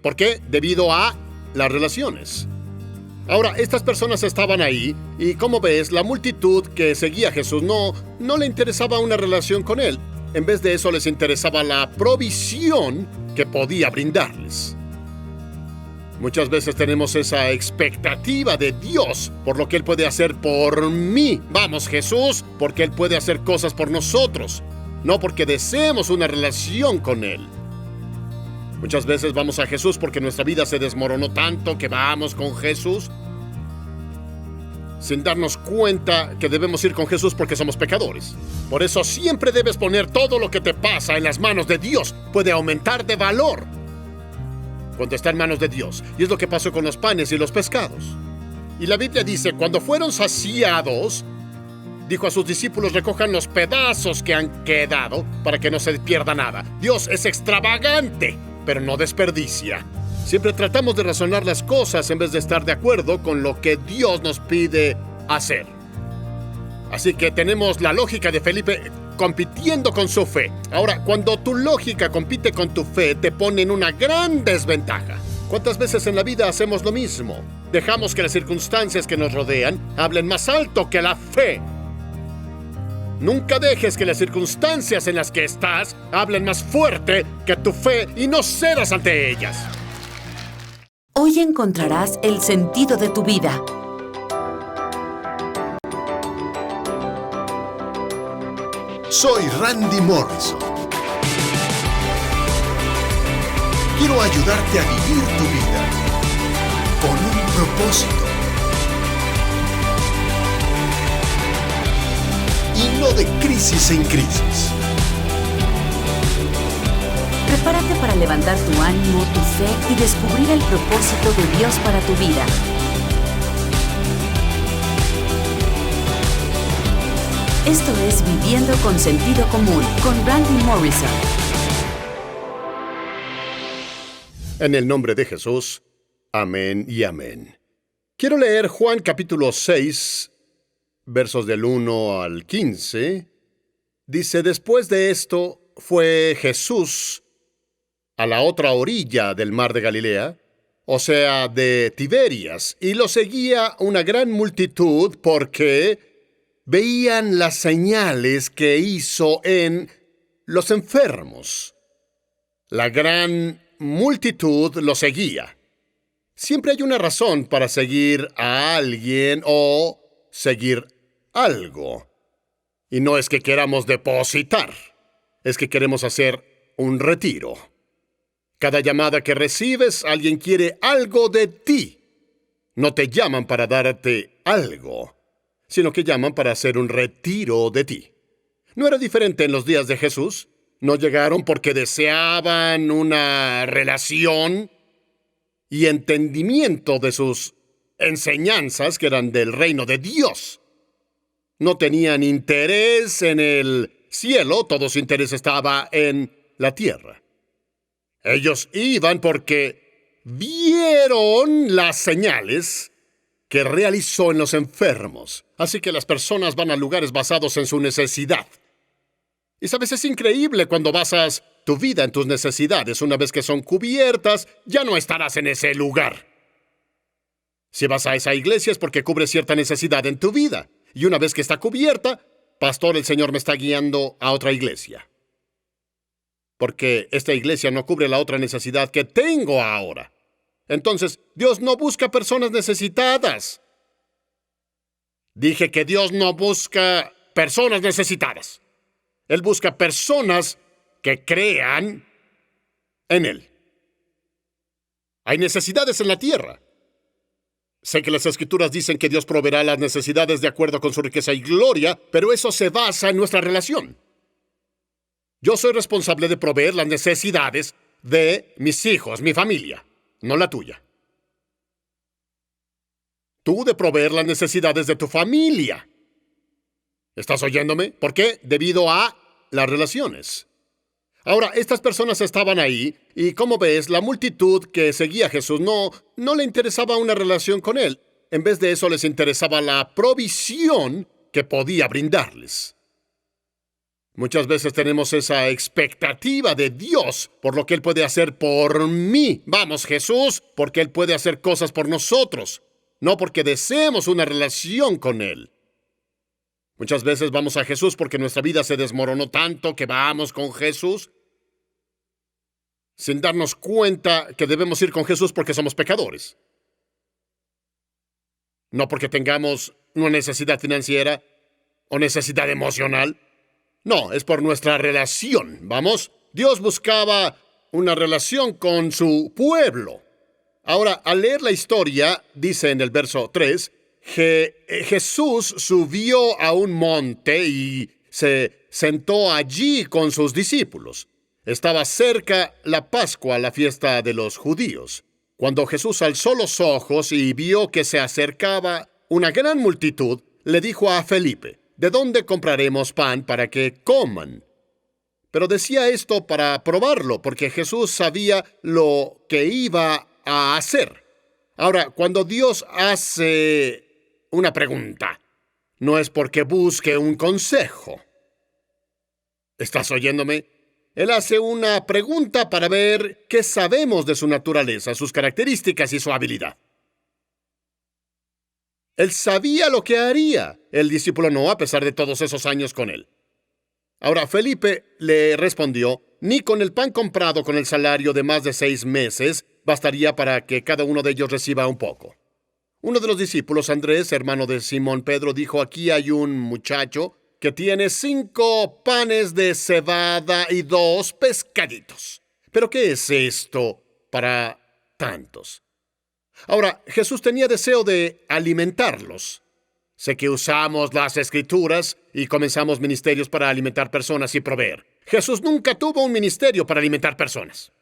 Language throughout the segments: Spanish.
¿Por qué? Debido a las relaciones. Ahora, estas personas estaban ahí y, como ves, la multitud que seguía a Jesús no le interesaba una relación con él. En vez de eso, les interesaba la provisión que podía brindarles. Muchas veces tenemos esa expectativa de Dios por lo que Él puede hacer por mí. Vamos, Jesús, porque Él puede hacer cosas por nosotros, no porque deseemos una relación con Él. Muchas veces vamos a Jesús porque nuestra vida se desmoronó tanto que vamos con Jesús sin darnos cuenta que debemos ir con Jesús porque somos pecadores. Por eso siempre debes poner todo lo que te pasa en las manos de Dios. Puede aumentar de valor cuando está en manos de Dios. Y es lo que pasó con los panes y los pescados. Y la Biblia dice, cuando fueron saciados, dijo a sus discípulos, recojan los pedazos que han quedado para que no se pierda nada. Dios es extravagante, pero no desperdicia. Siempre tratamos de razonar las cosas en vez de estar de acuerdo con lo que Dios nos pide hacer. Así que tenemos la lógica de Felipe compitiendo con su fe. Ahora, cuando tu lógica compite con tu fe, te pone en una gran desventaja. ¿Cuántas veces en la vida hacemos lo mismo? Dejamos que las circunstancias que nos rodean hablen más alto que la fe. Nunca dejes que las circunstancias en las que estás hablen más fuerte que tu fe y no cedas ante ellas. Hoy encontrarás el sentido de tu vida. Soy Randy Morrison. Quiero ayudarte a vivir tu vida con un propósito. Y no de crisis en crisis. Prepárate para levantar tu ánimo, tu fe y descubrir el propósito de Dios para tu vida. Esto es Viviendo con Sentido Común, con Randy Morrison. En el nombre de Jesús, amén y amén. Quiero leer Juan capítulo 6, versos del 1 al 15. Dice, después de esto fue Jesús a la otra orilla del mar de Galilea, o sea, de Tiberias, y lo seguía una gran multitud porque veían las señales que hizo en los enfermos. La gran multitud lo seguía. Siempre hay una razón para seguir a alguien o seguir algo. Y no es que queramos depositar, es que queremos hacer un retiro. Cada llamada que recibes, alguien quiere algo de ti. No te llaman para darte algo, sino que llaman para hacer un retiro de ti. ¿No era diferente en los días de Jesús? ¿No llegaron porque deseaban una relación y entendimiento de sus enseñanzas que eran del reino de Dios? No tenían interés en el cielo, todo su interés estaba en la tierra. Ellos iban porque vieron las señales que realizó en los enfermos. Así que las personas van a lugares basados en su necesidad. Y sabes, es increíble cuando basas tu vida en tus necesidades. Una vez que son cubiertas, ya no estarás en ese lugar. Si vas a esa iglesia es porque cubre cierta necesidad en tu vida. Y una vez que está cubierta, pastor, el Señor me está guiando a otra iglesia. Porque esta iglesia no cubre la otra necesidad que tengo ahora. Entonces, Dios no busca personas necesitadas. Dije que Dios no busca personas necesitadas. Él busca personas que crean en Él. Hay necesidades en la tierra. Sé que las Escrituras dicen que Dios proveerá las necesidades de acuerdo con su riqueza y gloria, pero eso se basa en nuestra relación. Yo soy responsable de proveer las necesidades de mis hijos, mi familia, no la tuya. Tú de proveer las necesidades de tu familia. ¿Estás oyéndome? ¿Por qué? Debido a las relaciones. Ahora, estas personas estaban ahí y, como ves, la multitud que seguía a Jesús no le interesaba una relación con él. En vez de eso, les interesaba la provisión que podía brindarles. Muchas veces tenemos esa expectativa de Dios por lo que Él puede hacer por mí. Vamos, Jesús, porque Él puede hacer cosas por nosotros, no porque deseemos una relación con Él. Muchas veces vamos a Jesús porque nuestra vida se desmoronó tanto que vamos con Jesús, sin darnos cuenta que debemos ir con Jesús porque somos pecadores. No porque tengamos una necesidad financiera o necesidad emocional. No, es por nuestra relación. Vamos, Dios buscaba una relación con su pueblo. Ahora, al leer la historia, dice en el verso 3, que Jesús subió a un monte y se sentó allí con sus discípulos. Estaba cerca la Pascua, la fiesta de los judíos. Cuando Jesús alzó los ojos y vio que se acercaba una gran multitud, le dijo a Felipe: ¿de dónde compraremos pan para que coman? Pero decía esto para probarlo, porque Jesús sabía lo que iba a hacer. Ahora, cuando Dios hace una pregunta, no es porque busque un consejo. ¿Estás oyéndome? Él hace una pregunta para ver qué sabemos de su naturaleza, sus características y su habilidad. Él sabía lo que haría. El discípulo no, a pesar de todos esos años con él. Ahora, Felipe le respondió: ni con el pan comprado con el salario de más de 6 meses bastaría para que cada uno de ellos reciba un poco. Uno de los discípulos, Andrés, hermano de Simón Pedro, dijo: aquí hay un muchacho que tiene 5 panes de cebada y 2 pescaditos. ¿Pero qué es esto para tantos? Ahora, Jesús tenía deseo de alimentarlos. Sé que usamos las Escrituras y comenzamos ministerios para alimentar personas y proveer. Jesús nunca tuvo un ministerio para alimentar personas.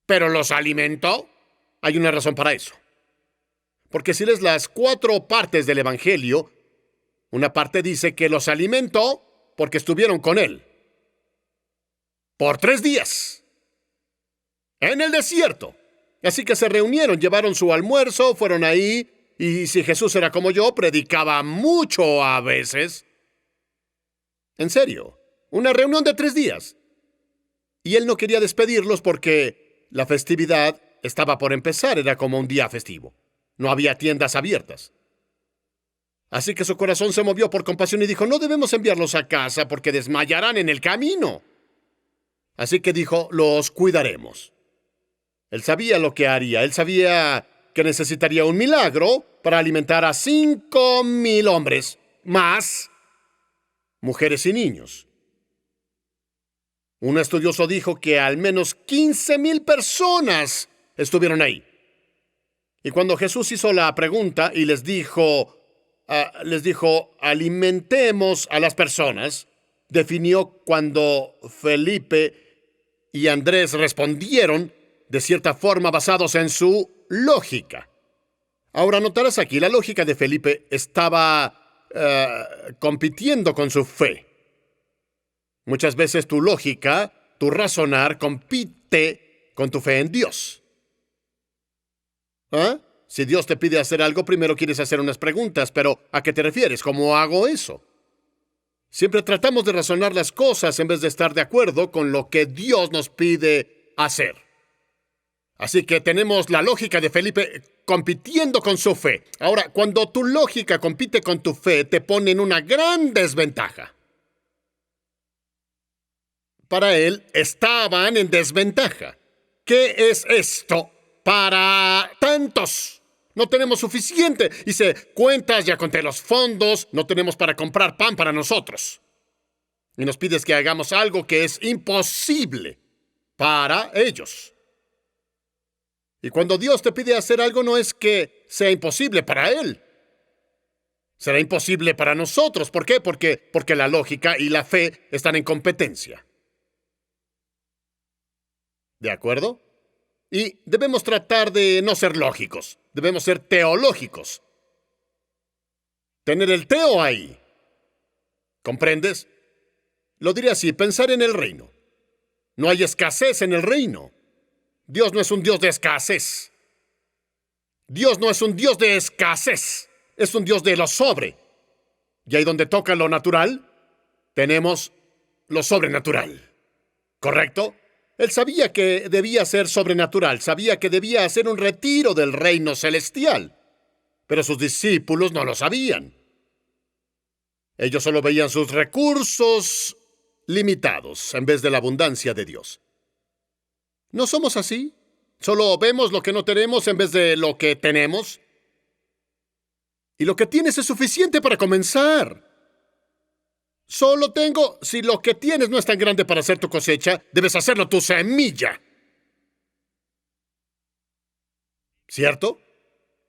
¿Pero los alimentó? Hay una razón para eso. Porque si lees las 4 partes del Evangelio, una parte dice que los alimentó porque estuvieron con Él. Por 3 días. En el desierto. Así que se reunieron, llevaron su almuerzo, fueron ahí, y si Jesús era como yo, predicaba mucho a veces. En serio, una reunión de 3 días. Y Él no quería despedirlos porque la festividad estaba por empezar, era como un día festivo. No había tiendas abiertas. Así que su corazón se movió por compasión y dijo: no debemos enviarlos a casa porque desmayarán en el camino. Así que dijo: los cuidaremos. Él sabía lo que haría. Él sabía que necesitaría un milagro para alimentar a 5,000 hombres, más mujeres y niños. Un estudioso dijo que al menos 15,000 personas estuvieron ahí. Y cuando Jesús hizo la pregunta y les dijo, alimentemos a las personas, definió cuando Felipe y Andrés respondieron de cierta forma basados en su lógica. Ahora notarás aquí, la lógica de Felipe estaba compitiendo con su fe. Muchas veces tu lógica, tu razonar, compite con tu fe en Dios. Si Dios te pide hacer algo, primero quieres hacer unas preguntas, pero ¿a qué te refieres? ¿Cómo hago eso? Siempre tratamos de razonar las cosas en vez de estar de acuerdo con lo que Dios nos pide hacer. Así que tenemos la lógica de Felipe compitiendo con su fe. Ahora, cuando tu lógica compite con tu fe, te pone en una gran desventaja. Para él, estaban en desventaja. ¿Qué es esto para tantos? No tenemos suficiente. Hice cuentas, ya conté los fondos, no tenemos para comprar pan para nosotros. Y nos pides que hagamos algo que es imposible para ellos. Y cuando Dios te pide hacer algo, no es que sea imposible para Él. Será imposible para nosotros. ¿Por qué? Porque la lógica y la fe están en competencia. ¿De acuerdo? Y debemos tratar de no ser lógicos. Debemos ser teológicos. Tener el teo ahí. ¿Comprendes? Lo diré así, pensar en el reino. No hay escasez en el reino. Dios no es un Dios de escasez. Dios no es un Dios de escasez. Es un Dios de lo sobre. Y ahí donde toca lo natural, tenemos lo sobrenatural. ¿Correcto? Él sabía que debía ser sobrenatural, sabía que debía hacer un retiro del reino celestial, pero sus discípulos no lo sabían. Ellos solo veían sus recursos limitados en vez de la abundancia de Dios. ¿No somos así? ¿Solo vemos lo que no tenemos en vez de lo que tenemos? Y lo que tienes es suficiente para comenzar. Solo tengo, si lo que tienes no es tan grande para hacer tu cosecha, debes hacerlo tu semilla. ¿Cierto?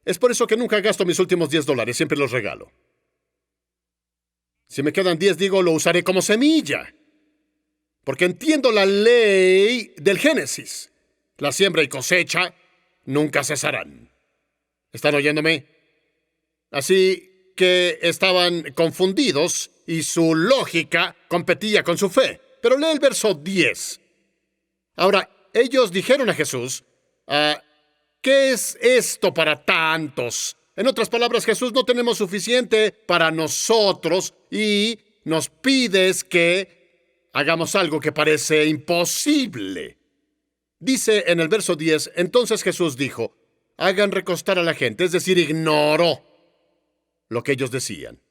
Es por eso que nunca gasto mis últimos $10, siempre los regalo. Si me quedan 10, digo, lo usaré como semilla. Porque entiendo la ley del Génesis. La siembra y cosecha nunca cesarán. ¿Están oyéndome? Así que estaban confundidos y su lógica competía con su fe. Pero lee el verso 10. Ahora, ellos dijeron a Jesús, ¿qué es esto para tantos? En otras palabras, Jesús, no tenemos suficiente para nosotros y nos pides que hagamos algo que parece imposible. Dice en el verso 10, entonces Jesús dijo, hagan recostar a la gente, es decir, ignoró lo que ellos decían.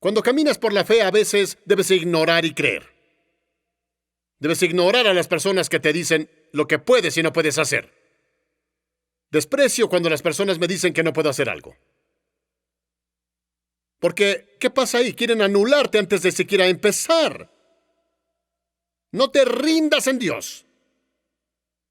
Cuando caminas por la fe, a veces debes ignorar y creer. Debes ignorar a las personas que te dicen lo que puedes y no puedes hacer. Desprecio cuando las personas me dicen que no puedo hacer algo. Porque, ¿qué pasa ahí? Quieren anularte antes de siquiera empezar. No te rindas en Dios.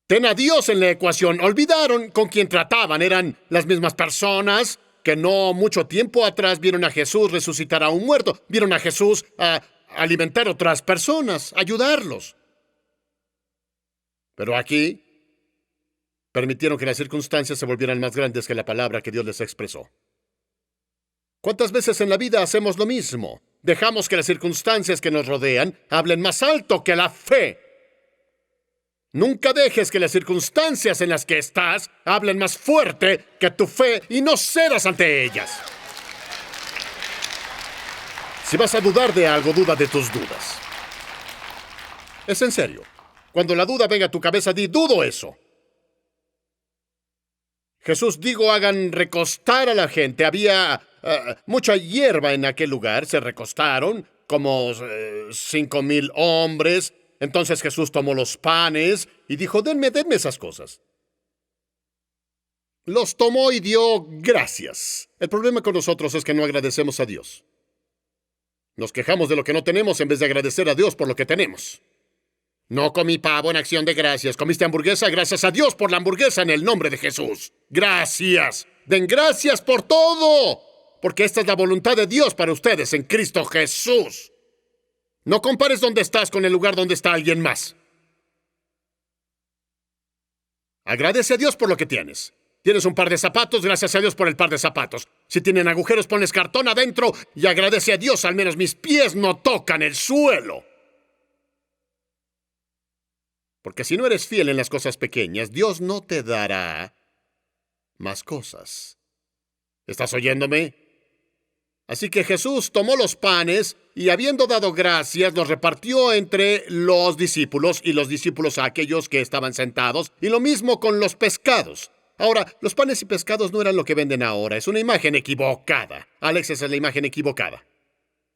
Ten a Dios en la ecuación. Olvidaron con quién trataban. Eran las mismas personas que no mucho tiempo atrás vieron a Jesús resucitar a un muerto. Vieron a Jesús alimentar a otras personas, ayudarlos. Pero aquí permitieron que las circunstancias se volvieran más grandes que la palabra que Dios les expresó. ¿Cuántas veces en la vida hacemos lo mismo? Dejamos que las circunstancias que nos rodean hablen más alto que la fe. Nunca dejes que las circunstancias en las que estás hablen más fuerte que tu fe y no cedas ante ellas. Si vas a dudar de algo, duda de tus dudas. Es en serio. Cuando la duda venga a tu cabeza, di, dudo eso. Jesús dijo, hagan recostar a la gente. Había mucha hierba en aquel lugar. Se recostaron como 5,000 hombres. Entonces Jesús tomó los panes y dijo, denme esas cosas. Los tomó y dio gracias. El problema con nosotros es que no agradecemos a Dios. Nos quejamos de lo que no tenemos en vez de agradecer a Dios por lo que tenemos. No comí pavo en acción de gracias. ¿Comiste hamburguesa? Gracias a Dios por la hamburguesa en el nombre de Jesús. Gracias. Den gracias por todo. Porque esta es la voluntad de Dios para ustedes en Cristo Jesús. No compares dónde estás con el lugar donde está alguien más. Agradece a Dios por lo que tienes. Tienes un par de zapatos, gracias a Dios por el par de zapatos. Si tienen agujeros, pones cartón adentro y agradece a Dios, al menos mis pies no tocan el suelo. Porque si no eres fiel en las cosas pequeñas, Dios no te dará más cosas. ¿Estás oyéndome? Así que Jesús tomó los panes y, habiendo dado gracias, los repartió entre los discípulos y los discípulos a aquellos que estaban sentados, y lo mismo con los pescados. Ahora, los panes y pescados no eran lo que venden ahora. Es una imagen equivocada. Alex, esa es la imagen equivocada.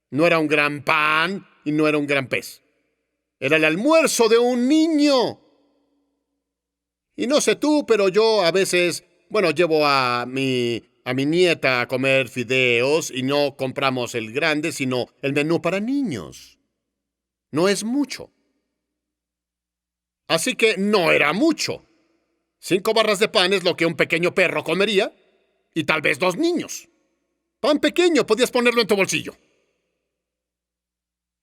No era un gran pan y no era un gran pez. Era el almuerzo de un niño. Y no sé tú, pero yo a veces, llevo a mi nieta a comer fideos y no compramos el grande, sino el menú para niños. No es mucho. Así que no era mucho. 5 barras de pan es lo que un pequeño perro comería y tal vez 2 niños. Pan pequeño, podías ponerlo en tu bolsillo.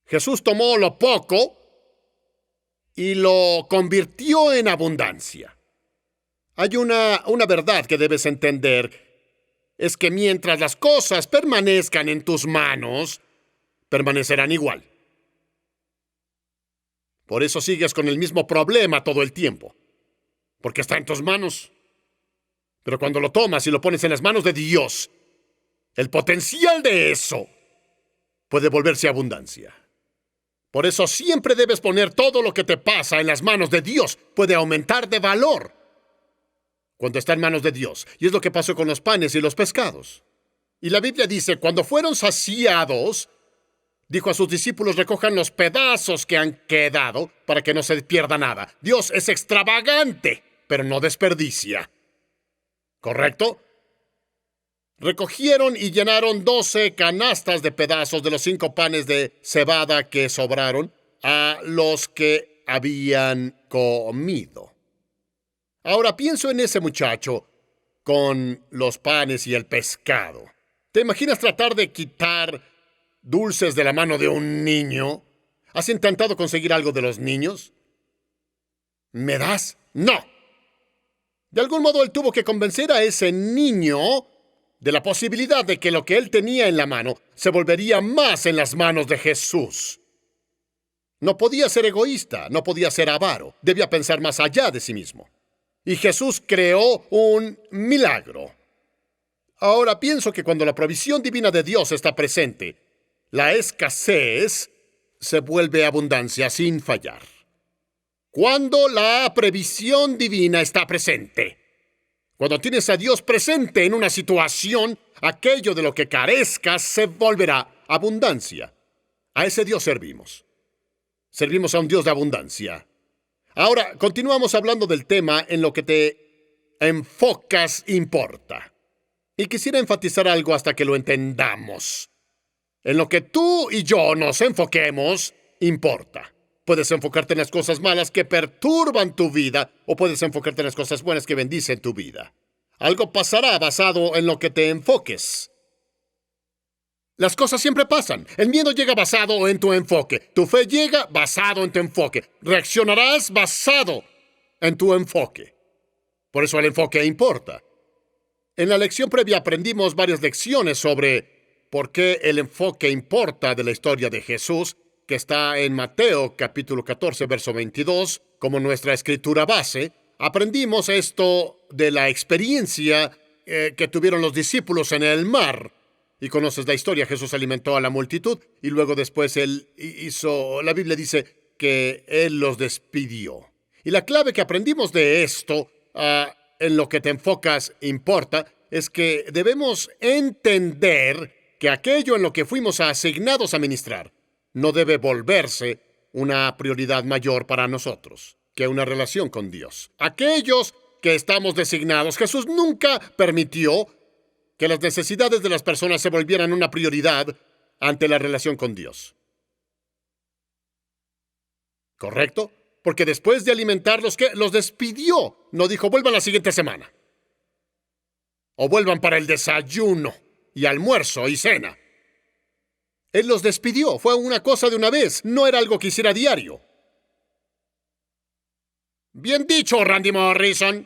Jesús tomó lo poco y lo convirtió en abundancia. Hay una verdad que debes entender. Es que mientras las cosas permanezcan en tus manos, permanecerán igual. Por eso sigues con el mismo problema todo el tiempo. Porque está en tus manos. Pero cuando lo tomas y lo pones en las manos de Dios, el potencial de eso puede volverse abundancia. Por eso siempre debes poner todo lo que te pasa en las manos de Dios. Puede aumentar de valor cuando está en manos de Dios. Y es lo que pasó con los panes y los pescados. Y la Biblia dice, cuando fueron saciados, dijo a sus discípulos, recojan los pedazos que han quedado para que no se pierda nada. Dios es extravagante, pero no desperdicia. ¿Correcto? Recogieron y llenaron 12 canastas de pedazos de los 5 panes de cebada que sobraron a los que habían comido. Ahora pienso en ese muchacho con los panes y el pescado. ¿Te imaginas tratar de quitar dulces de la mano de un niño? ¿Has intentado conseguir algo de los niños? ¿Me das? ¡No! De algún modo él tuvo que convencer a ese niño de la posibilidad de que lo que él tenía en la mano se volvería más en las manos de Jesús. No podía ser egoísta, no podía ser avaro, debía pensar más allá de sí mismo. Y Jesús creó un milagro. Ahora pienso que cuando la provisión divina de Dios está presente, la escasez se vuelve abundancia sin fallar. Cuando la previsión divina está presente, cuando tienes a Dios presente en una situación, aquello de lo que carezcas se volverá abundancia. A ese Dios servimos. Servimos a un Dios de abundancia. Ahora, continuamos hablando del tema en lo que te enfocas importa. Y quisiera enfatizar algo hasta que lo entendamos. En lo que tú y yo nos enfoquemos, importa. Puedes enfocarte en las cosas malas que perturban tu vida o puedes enfocarte en las cosas buenas que bendicen tu vida. Algo pasará basado en lo que te enfoques. Las cosas siempre pasan. El miedo llega basado en tu enfoque. Tu fe llega basado en tu enfoque. Reaccionarás basado en tu enfoque. Por eso el enfoque importa. En la lección previa aprendimos varias lecciones sobre por qué el enfoque importa de la historia de Jesús, que está en Mateo capítulo 14, verso 22, como nuestra escritura base. Aprendimos esto de la experiencia que tuvieron los discípulos en el mar. Y conoces la historia, Jesús alimentó a la multitud y luego después la Biblia dice que Él los despidió. Y la clave que aprendimos de esto, en lo que te enfocas importa, es que debemos entender que aquello en lo que fuimos asignados a ministrar no debe volverse una prioridad mayor para nosotros que una relación con Dios. Aquellos que estamos designados, Jesús nunca permitió que las necesidades de las personas se volvieran una prioridad ante la relación con Dios. ¿Correcto? Porque después de alimentarlos, ¿qué? Los despidió. No dijo, vuelvan la siguiente semana. O vuelvan para el desayuno y almuerzo y cena. Él los despidió. Fue una cosa de una vez. No era algo que hiciera diario. Bien dicho, Randy Morrison.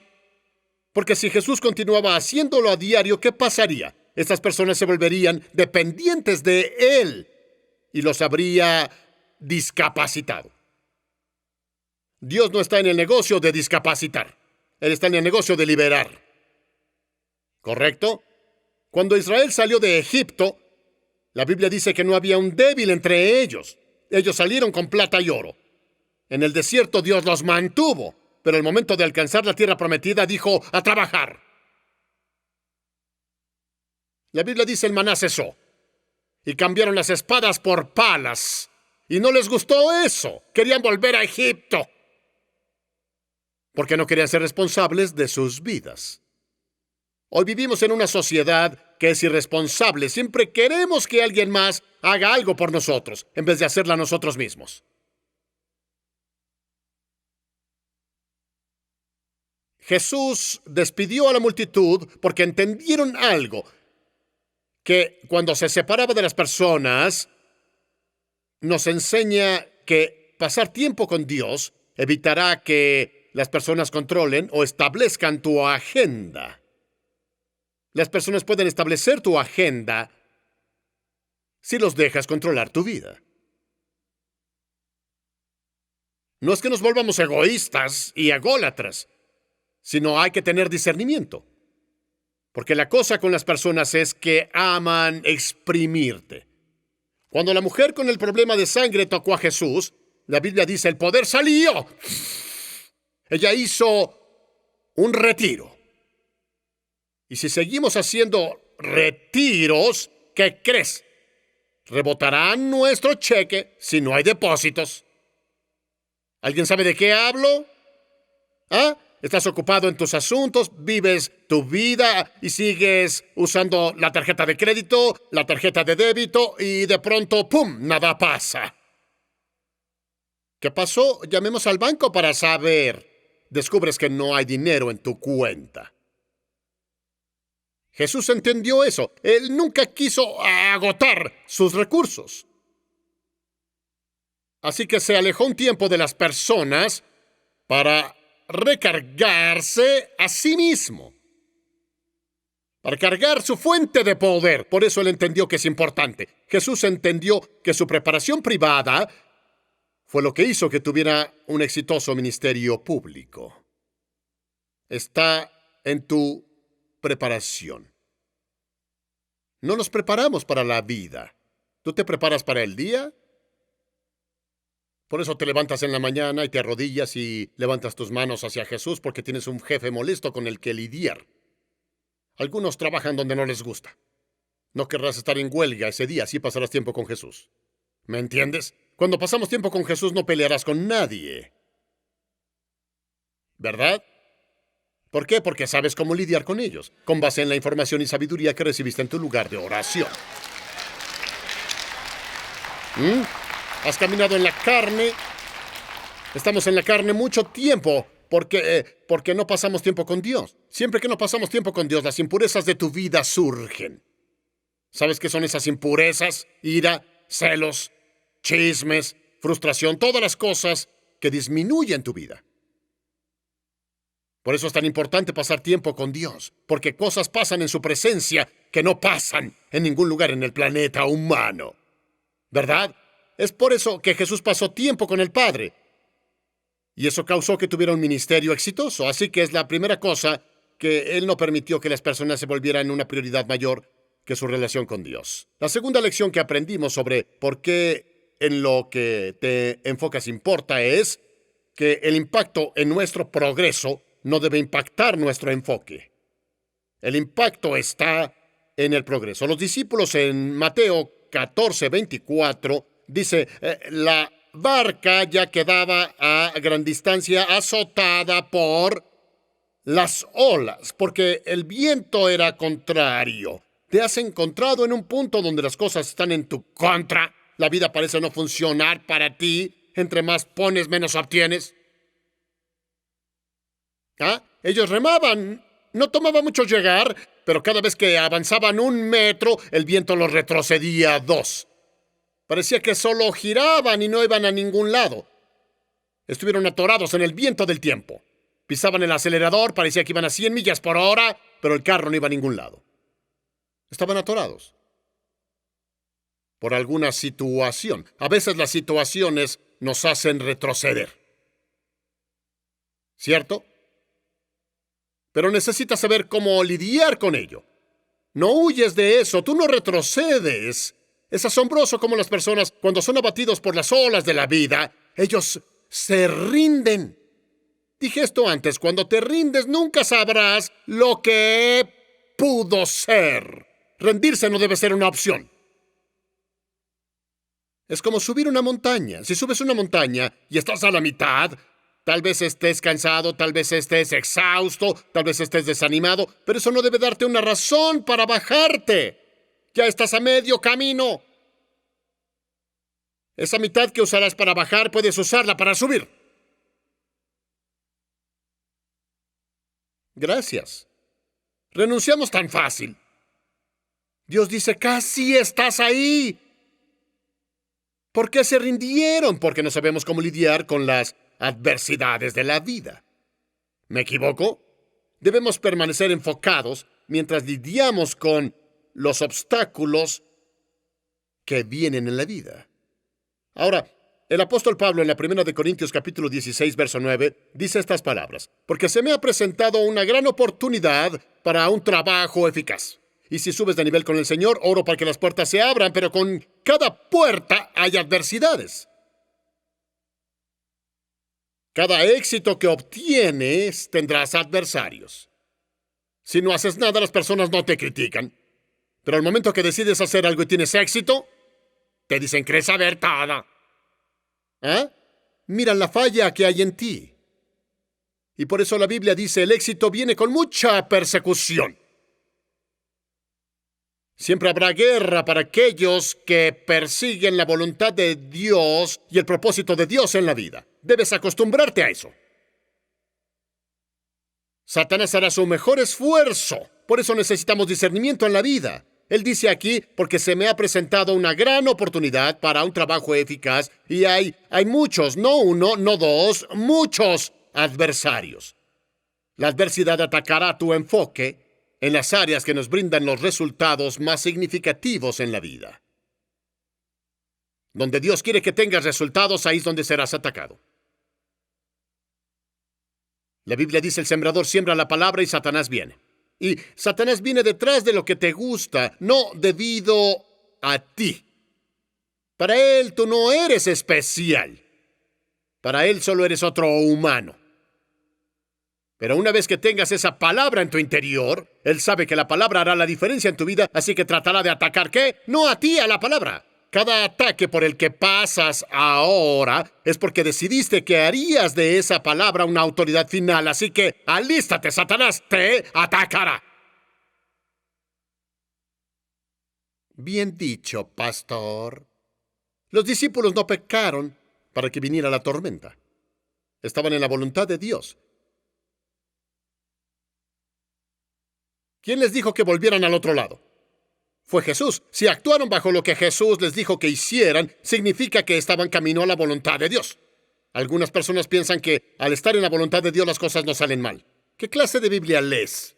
Porque si Jesús continuaba haciéndolo a diario, ¿qué pasaría? Estas personas se volverían dependientes de Él y los habría discapacitado. Dios no está en el negocio de discapacitar. Él está en el negocio de liberar. ¿Correcto? Cuando Israel salió de Egipto, la Biblia dice que no había un débil entre ellos. Ellos salieron con plata y oro. En el desierto Dios los mantuvo, pero al momento de alcanzar la tierra prometida dijo, a trabajar. La Biblia dice el maná cesó y cambiaron las espadas por palas. Y no les gustó eso. Querían volver a Egipto. Porque no querían ser responsables de sus vidas. Hoy vivimos en una sociedad que es irresponsable. Siempre queremos que alguien más haga algo por nosotros, en vez de hacerla nosotros mismos. Jesús despidió a la multitud porque entendieron algo, que cuando se separaba de las personas, nos enseña que pasar tiempo con Dios evitará que las personas controlen o establezcan tu agenda. Las personas pueden establecer tu agenda si los dejas controlar tu vida. No es que nos volvamos egoístas y ególatras, sino hay que tener discernimiento. Porque la cosa con las personas es que aman exprimirte. Cuando la mujer con el problema de sangre tocó a Jesús, la Biblia dice, el poder salió. Ella hizo un retiro. Y si seguimos haciendo retiros, ¿qué crees? Rebotarán nuestro cheque si no hay depósitos. ¿Alguien sabe de qué hablo? ¿Ah? Estás ocupado en tus asuntos, vives tu vida y sigues usando la tarjeta de crédito, la tarjeta de débito y de pronto, ¡pum!, nada pasa. ¿Qué pasó? Llamemos al banco para saber. Descubres que no hay dinero en tu cuenta. Jesús entendió eso. Él nunca quiso agotar sus recursos. Así que se alejó un tiempo de las personas para recargarse a sí mismo, para cargar su fuente de poder. Por eso él entendió que es importante. Jesús entendió que su preparación privada fue lo que hizo que tuviera un exitoso ministerio público. Está en tu preparación. No nos preparamos para la vida. ¿Tú te preparas para el día? Por eso te levantas en la mañana y te arrodillas y levantas tus manos hacia Jesús porque tienes un jefe molesto con el que lidiar. Algunos trabajan donde no les gusta. No querrás estar en huelga ese día, así pasarás tiempo con Jesús. ¿Me entiendes? Cuando pasamos tiempo con Jesús no pelearás con nadie. ¿Verdad? ¿Por qué? Porque sabes cómo lidiar con ellos, con base en la información y sabiduría que recibiste en tu lugar de oración. ¿Has caminado en la carne? Estamos en la carne mucho tiempo porque no pasamos tiempo con Dios. Siempre que no pasamos tiempo con Dios, las impurezas de tu vida surgen. ¿Sabes qué son esas impurezas? Ira, celos, chismes, frustración, todas las cosas que disminuyen tu vida. Por eso es tan importante pasar tiempo con Dios, porque cosas pasan en su presencia que no pasan en ningún lugar en el planeta humano. ¿Verdad? Es por eso que Jesús pasó tiempo con el Padre. Y eso causó que tuviera un ministerio exitoso. Así que es la primera cosa que Él no permitió que las personas se volvieran una prioridad mayor que su relación con Dios. La segunda lección que aprendimos sobre por qué en lo que te enfocas importa es que el impacto en nuestro progreso no debe impactar nuestro enfoque. El impacto está en el progreso. Los discípulos en Mateo 14:24 dice, la barca ya quedaba a gran distancia azotada por las olas, porque el viento era contrario. ¿Te has encontrado en un punto donde las cosas están en tu contra? La vida parece no funcionar para ti. Entre más pones, menos obtienes. ¿Ah? Ellos remaban. No tomaba mucho llegar, pero cada vez que avanzaban 1 metro, el viento los retrocedía 2. Parecía que solo giraban y no iban a ningún lado. Estuvieron atorados en el viento del tiempo. Pisaban el acelerador, parecía que iban a 100 millas por hora, pero el carro no iba a ningún lado. Estaban atorados por alguna situación. A veces las situaciones nos hacen retroceder. ¿Cierto? Pero necesitas saber cómo lidiar con ello. No huyes de eso, tú no retrocedes. Es asombroso cómo las personas, cuando son abatidos por las olas de la vida, ellos se rinden. Dije esto antes, cuando te rindes nunca sabrás lo que pudo ser. Rendirse no debe ser una opción. Es como subir una montaña. Si subes una montaña y estás a la mitad, tal vez estés cansado, tal vez estés exhausto, tal vez estés desanimado, pero eso no debe darte una razón para bajarte. Ya estás a medio camino. Esa mitad que usarás para bajar, puedes usarla para subir. Gracias. Renunciamos tan fácil. Dios dice, casi estás ahí. ¿Por qué se rindieron? Porque no sabemos cómo lidiar con las adversidades de la vida. ¿Me equivoco? Debemos permanecer enfocados mientras lidiamos con los obstáculos que vienen en la vida. Ahora, el apóstol Pablo en la 1 de Corintios capítulo 16, verso 9, dice estas palabras: porque se me ha presentado una gran oportunidad para un trabajo eficaz. Y si subes de nivel con el Señor, oro para que las puertas se abran, pero con cada puerta hay adversidades. Cada éxito que obtienes tendrás adversarios. Si no haces nada, las personas no te critican. Pero al momento que decides hacer algo y tienes éxito, te dicen, ¿crees saber todo? ¿Ah? Mira la falla que hay en ti. Y por eso la Biblia dice, el éxito viene con mucha persecución. Siempre habrá guerra para aquellos que persiguen la voluntad de Dios y el propósito de Dios en la vida. Debes acostumbrarte a eso. Satanás hará su mejor esfuerzo. Por eso necesitamos discernimiento en la vida. Él dice aquí, porque se me ha presentado una gran oportunidad para un trabajo eficaz y hay muchos, no uno, no dos, muchos adversarios. La adversidad atacará tu enfoque en las áreas que nos brindan los resultados más significativos en la vida. Donde Dios quiere que tengas resultados, ahí es donde serás atacado. La Biblia dice, el sembrador siembra la palabra y Satanás viene. Y Satanás viene detrás de lo que te gusta, no debido a ti. Para él tú no eres especial. Para él solo eres otro humano. Pero una vez que tengas esa palabra en tu interior, él sabe que la palabra hará la diferencia en tu vida, así que tratará de atacar, ¿qué? No a ti, a la palabra. Cada ataque por el que pasas ahora es porque decidiste que harías de esa palabra una autoridad final. Así que alístate, Satanás te atacará. Bien dicho, pastor. Los discípulos no pecaron para que viniera la tormenta. Estaban en la voluntad de Dios. ¿Quién les dijo que volvieran al otro lado? Fue Jesús. Si actuaron bajo lo que Jesús les dijo que hicieran, significa que estaban camino a la voluntad de Dios. Algunas personas piensan que al estar en la voluntad de Dios las cosas no salen mal. ¿Qué clase de Biblia lees?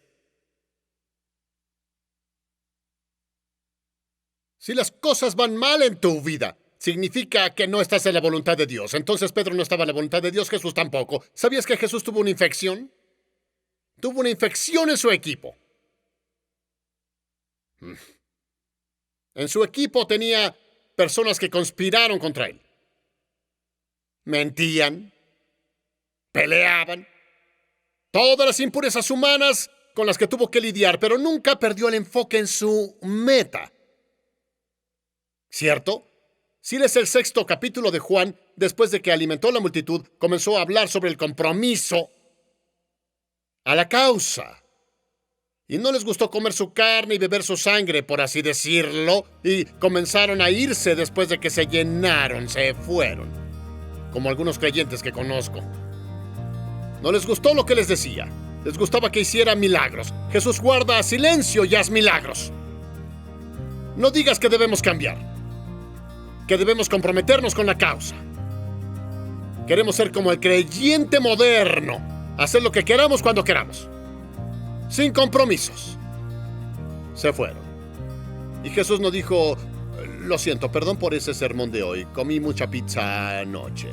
Si las cosas van mal en tu vida, significa que no estás en la voluntad de Dios. Entonces Pedro no estaba en la voluntad de Dios, Jesús tampoco. ¿Sabías que Jesús tuvo una infección? Tuvo una infección en su equipo. En su equipo tenía personas que conspiraron contra él. Mentían, peleaban, todas las impurezas humanas con las que tuvo que lidiar, pero nunca perdió el enfoque en su meta. ¿Cierto? Si lees el 6º capítulo de Juan, después de que alimentó a la multitud, comenzó a hablar sobre el compromiso a la causa. Y no les gustó comer su carne y beber su sangre, por así decirlo, y comenzaron a irse después de que se llenaron, se fueron. Como algunos creyentes que conozco. No les gustó lo que les decía. Les gustaba que hiciera milagros. Jesús guarda silencio y haz milagros. No digas que debemos cambiar. Que debemos comprometernos con la causa. Queremos ser como el creyente moderno. Hacer lo que queramos cuando queramos. Sin compromisos. Se fueron. Y Jesús no dijo, lo siento, perdón por ese sermón de hoy. Comí mucha pizza anoche.